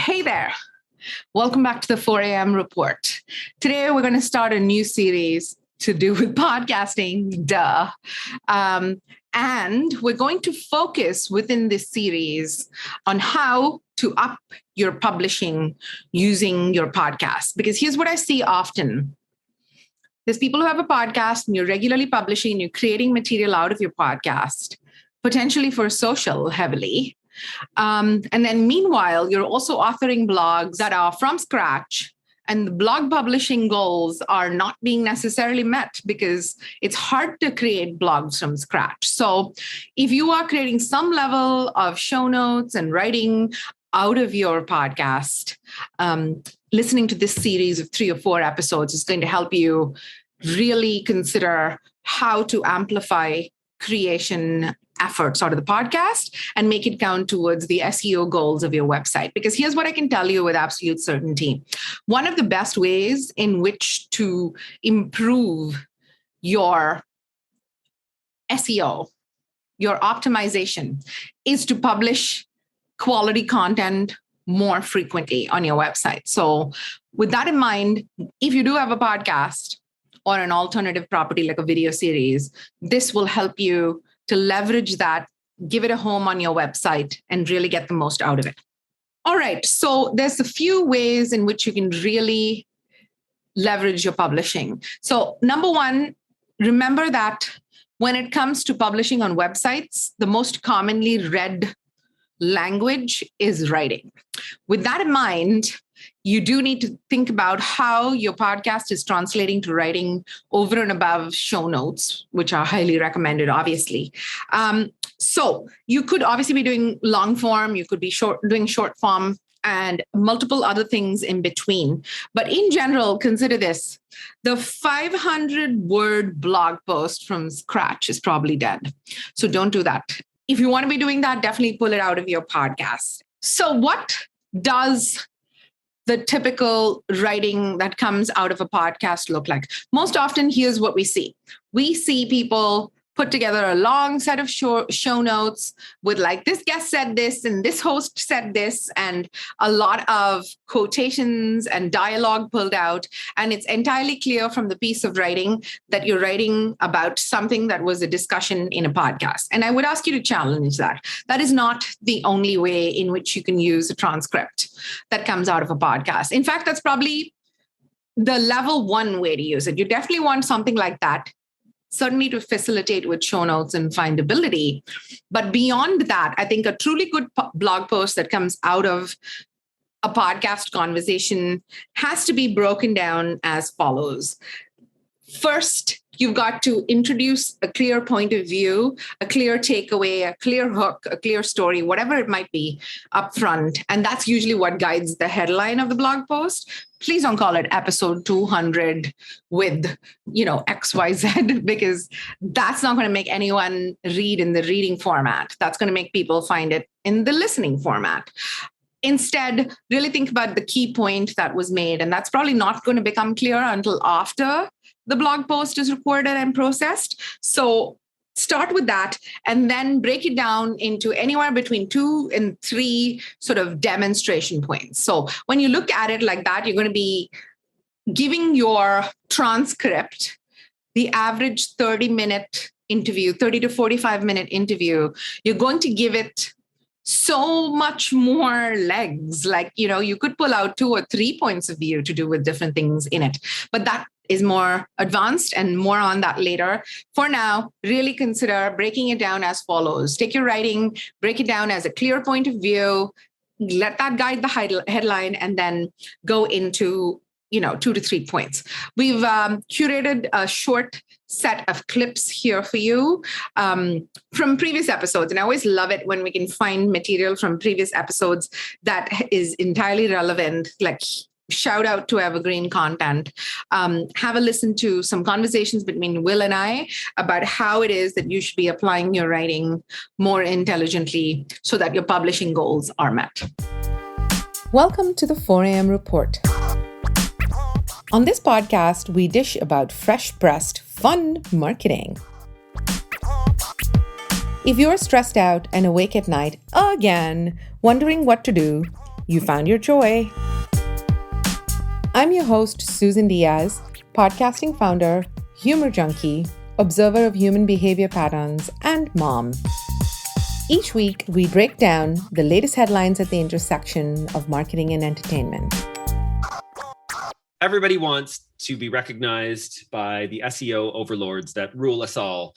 Hey there. Welcome back to the 4 a.m. report. Today, we're going to start a new series to do with podcasting, and we're going to focus within this series on how to up your publishing using your podcast. Because here's what I see often. There's people who have a podcast and you're regularly publishing, and you're creating material out of your podcast, potentially for social heavily. And then meanwhile, you're also authoring blogs that are from scratch, and the blog publishing goals are not being necessarily met because it's hard to create blogs from scratch. So if you are creating some level of show notes and writing out of your podcast, listening to this series of 3 or 4 episodes is going to help you really consider how to amplify creation efforts out of the podcast and make it count towards the SEO goals of your website. Because here's what I can tell you with absolute certainty. One of the best ways in which to improve your SEO, your optimization, is to publish quality content more frequently on your website. So with that in mind, if you do have a podcast or an alternative property like a video series, this will help you to leverage that, give it a home on your website, and really get the most out of it. All right, so there's a few ways in which you can really leverage your publishing. So number one, remember that when it comes to publishing on websites, the most commonly read language is writing. With that in mind, you do need to think about how your podcast is translating to writing over and above show notes, which are highly recommended, obviously. So you could obviously be doing long form, you could be doing short form, and multiple other things in between. But in general, consider this. The 500-word blog post from scratch is probably dead. So don't do that. If you want to be doing that, definitely pull it out of your podcast. So what does the typical writing that comes out of a podcast look like? Most often, here's what we see. We see people put together a long set of show notes with like, this guest said this and this host said this, and a lot of quotations and dialogue pulled out. And it's entirely clear from the piece of writing that you're writing about something that was a discussion in a podcast. And I would ask you to challenge that. That is not the only way in which you can use a transcript that comes out of a podcast. In fact, that's probably the level 1 way to use it. You definitely want something like that, certainly to facilitate with show notes and findability. But beyond that, I think a truly good blog post that comes out of a podcast conversation has to be broken down as follows. First, you've got to introduce a clear point of view, a clear takeaway, a clear hook, a clear story, whatever it might be up front. And that's usually what guides the headline of the blog post. Please don't call it episode 200 with, XYZ, because that's not going to make anyone read in the reading format. That's going to make people find it in the listening format. Instead, really think about the key point that was made. And that's probably not going to become clear until after the blog post is recorded and processed. So start with that and then break it down into anywhere between 2 and 3 sort of demonstration points. So when you look at it like that, you're going to be giving your transcript the average 30-minute interview, 30 to 45-minute interview. You're going to give it so much more legs. Like, you could pull out 2 or 3 points of view to do with different things in it. But that is more advanced and more on that later. For now, really consider breaking it down as follows. Take your writing, break it down as a clear point of view, let that guide the headline, and then go into 2 to 3 points. We've curated a short set of clips here for you from previous episodes. And I always love it when we can find material from previous episodes that is entirely relevant, like shout out to evergreen content. Have a listen to some conversations between Will and I about how it is that you should be applying your writing more intelligently so that your publishing goals are met. Welcome to the 4 a.m. report. On this podcast, we dish about fresh-pressed, fun marketing. If you're stressed out and awake at night again, wondering what to do, you found your joy. I'm your host, Susan Diaz, podcasting founder, humor junkie, observer of human behavior patterns, and mom. Each week, we break down the latest headlines at the intersection of marketing and entertainment. Everybody wants to be recognized by the SEO overlords that rule us all.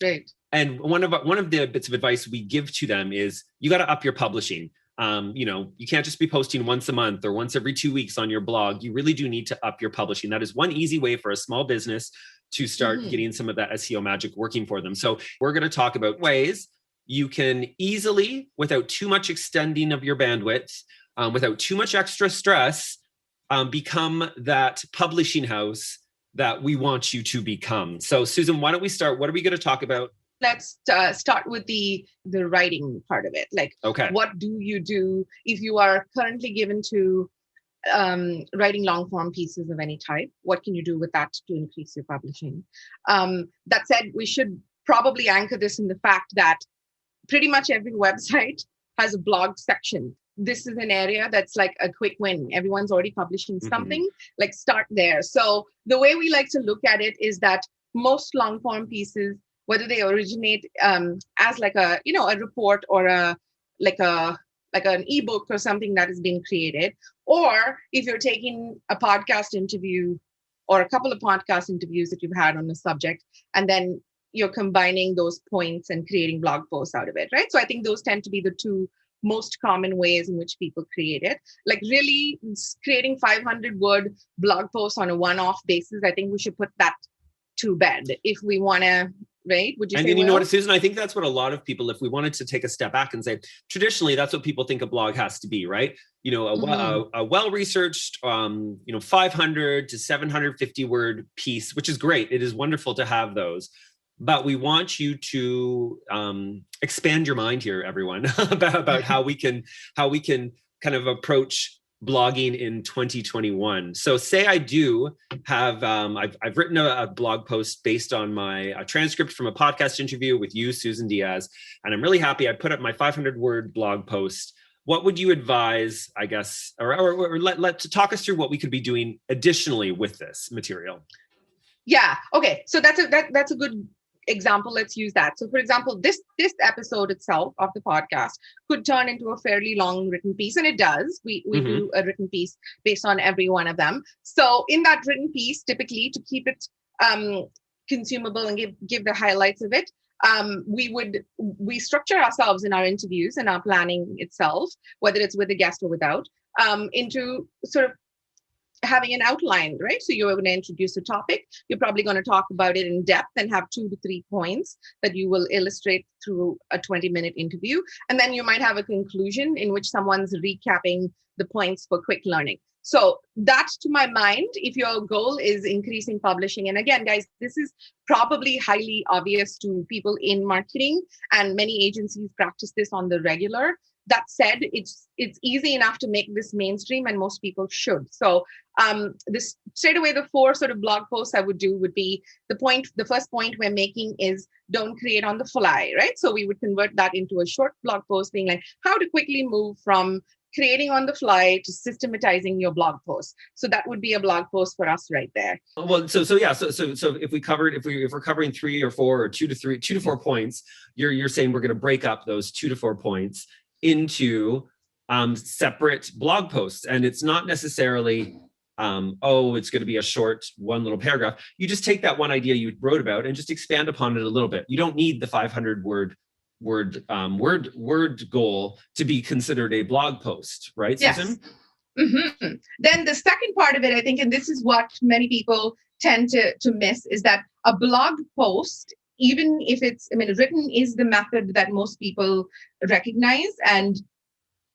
Great. And one of the bits of advice we give to them is you got to up your publishing. You can't just be posting once a month or once every 2 weeks on your blog. You really do need to up your publishing. That is one easy way for a small business to start getting some of that SEO magic working for them. So we're going to talk about ways you can easily, without too much extending of your bandwidth, without too much extra stress, become that publishing house that we want you to become. So Susan, why don't we start? What are we going to talk about? Let's start with the writing part of it. Like, okay, what do you do if you are currently given to writing long form pieces of any type? What can you do with that to increase your publishing? That said, we should probably anchor this in the fact that pretty much every website has a blog section. This is an area that's like a quick win. Everyone's already publishing something, like start there. So the way we like to look at it is that most long form pieces, whether they originate as like a report or an ebook or something that has been created, or if you're taking a podcast interview or a couple of podcast interviews that you've had on the subject, and then you're combining those points and creating blog posts out of it, right? So I think those tend to be the two most common ways in which people create it. Like really creating 500-word blog posts on a one-off basis, I think we should put that to bed if we want to. Right? Would you say? And you know what, Susan, I think that's what a lot of people, if we wanted to take a step back and say, traditionally, that's what people think a blog has to be, right? A well-researched, 500 to 750 word piece, which is great. It is wonderful to have those. But we want you to expand your mind here, everyone, about how we can kind of approach blogging in 2021. So say I do have, I've written a blog post based on my transcript from a podcast interview with you, Susan Diaz, and I'm really happy I put up my 500-word blog post. What would you advise, I guess, or let talk us through what we could be doing additionally with this material? Yeah. Okay. So that's a good example. Let's use that. So for example, this episode itself of the podcast could turn into a fairly long written piece, and it does. We do a written piece based on every one of them. So in that written piece, typically to keep it consumable and give the highlights of it, we structure ourselves in our interviews and our planning itself, whether it's with a guest or without, into sort of having an outline, right? So you're going to introduce a topic. You're probably going to talk about it in depth and have 2 to 3 points that you will illustrate through a 20-minute interview. And then you might have a conclusion in which someone's recapping the points for quick learning. So that, to my mind, if your goal is increasing publishing, and again, guys, this is probably highly obvious to people in marketing, and many agencies practice this on the regular. That said, it's easy enough to make this mainstream, and most people should. So this straight away, the 4 sort of blog posts I would do would be the first point we're making is don't create on the fly, right? So we would convert that into a short blog post being like how to quickly move from creating on the fly to systematizing your blog post. So that would be a blog post for us right there. Well, so if we're covering 3 or 4 or 2 to 4 points, you're saying we're going to break up those 2 to 4 points into separate blog posts. And it's not necessarily, it's going to be a short one little paragraph. You just take that one idea you wrote about and just expand upon it a little bit. You don't need the 500 word goal to be considered a blog post, right, Susan? Yes. Then the second part of it, I think, and this is what many people tend to miss, is that a blog post, even if written is the method that most people recognize, and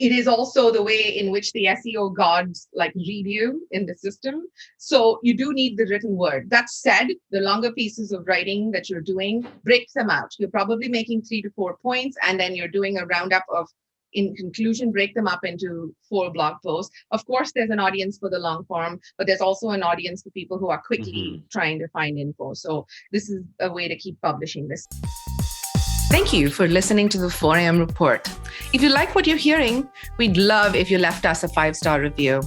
it is also the way in which the SEO gods read you in the system. So you do need the written word. That said, the longer pieces of writing that you're doing, break them out. You're probably making 3 to 4 points, and then you're doing a roundup of, in conclusion, break them up into 4 blog posts. Of course, there's an audience for the long form, but there's also an audience for people who are quickly trying to find info. So this is a way to keep publishing this. Thank you for listening to the 4am Report. If you like what you're hearing, we'd love if you left us a 5-star review.